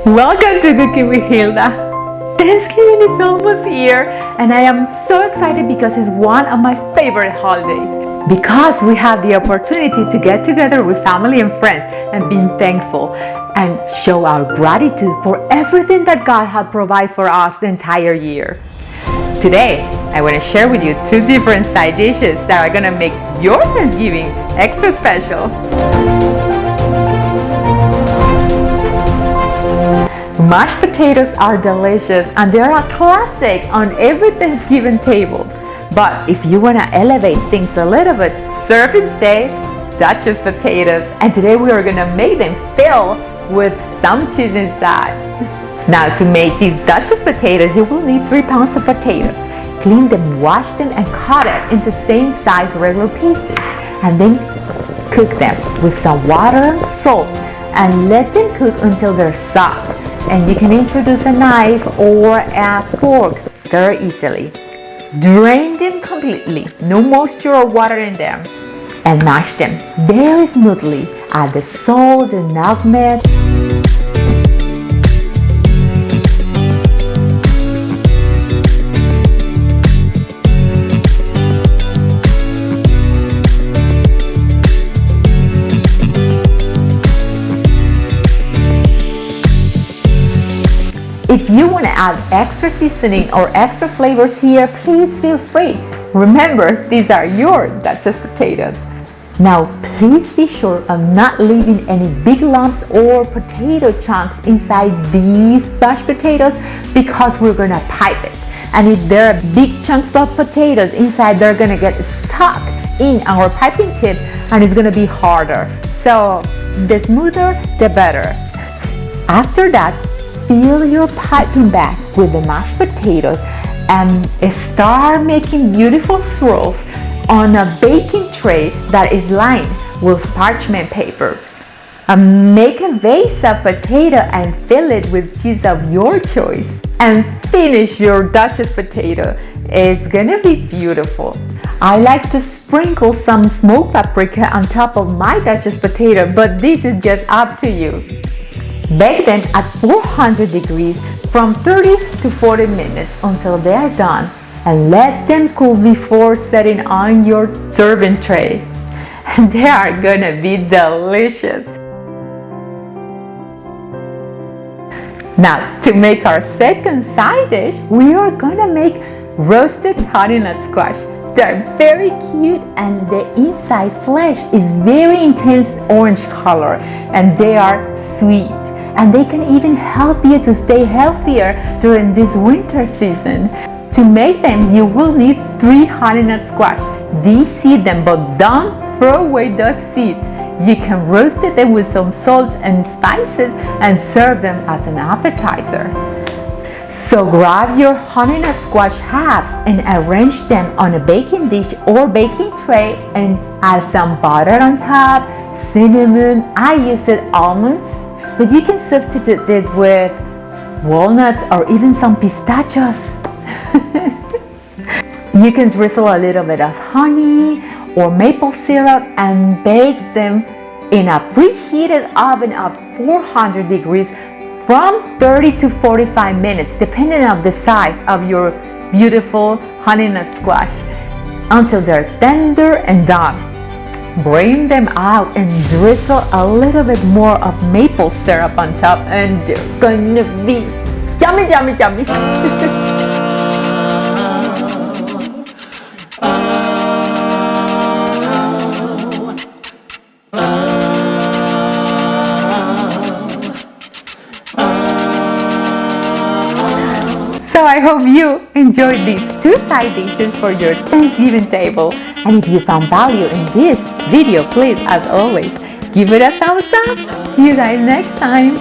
Welcome to Cookin with Hilda. Thanksgiving is almost here and I am so excited because it's one of my favorite holidays. Because we have the opportunity to get together with family and friends and be thankful and show our gratitude for everything that God has provided for us the entire year. Today, I want to share with you two different side dishes that are going to make your Thanksgiving extra special. Mashed potatoes are delicious and they are a classic on every Thanksgiving table. But if you want to elevate things a little bit, serve instead Duchess potatoes. And today we are going to make them fill with some cheese inside. Now to make these Duchess potatoes, you will need 3 pounds of potatoes. Clean them, wash them, and cut it into same size regular pieces. And then cook them with some water and salt and let them cook until they're soft. And you can introduce a knife or a fork very easily. Drain them completely, no moisture or water in them, and mash them very smoothly. Add the salt and nutmeg. If you want to add extra seasoning or extra flavors here, please feel free. Remember, these are your Duchess potatoes. Now, please be sure of not leaving any big lumps or potato chunks inside these mashed potatoes because we're going to pipe it. And if there are big chunks of potatoes inside, they're going to get stuck in our piping tip and it's going to be harder. So, the smoother, the better. After that, fill your piping bag with the mashed potatoes and start making beautiful swirls on a baking tray that is lined with parchment paper. Make a vase of potato and fill it with cheese of your choice. And finish your Duchess potato. It's gonna be beautiful. I like to sprinkle some smoked paprika on top of my Duchess potato, but this is just up to you. Bake them at 400 degrees from 30 to 40 minutes until they are done and let them cool before setting on your serving tray. They are gonna be delicious. Now, to make our second side dish, we are gonna make roasted honeynut squash. They're very cute and the inside flesh is very intense orange color and they are sweet. And they can even help you to stay healthier during this winter season. To make them, you will need 3 honeynut squash. De-seed them, but don't throw away the seeds. You can roast them with some salt and spices and serve them as an appetizer. So grab your honeynut squash halves and arrange them on a baking dish or baking tray and add some butter on top, cinnamon. I used almonds. But you can substitute this with walnuts or even some pistachios. You can drizzle a little bit of honey or maple syrup and bake them in a preheated oven of 400 degrees from 30 to 45 minutes, depending on the size of your beautiful honeynut squash, until they're tender and done. Bring them out and drizzle a little bit more of maple syrup on top and they're gonna be yummy, yummy, yummy. So I hope you enjoyed these 2 side dishes for your Thanksgiving table. And if you found value in this video, please, as always, give it a thumbs up. See you guys next time.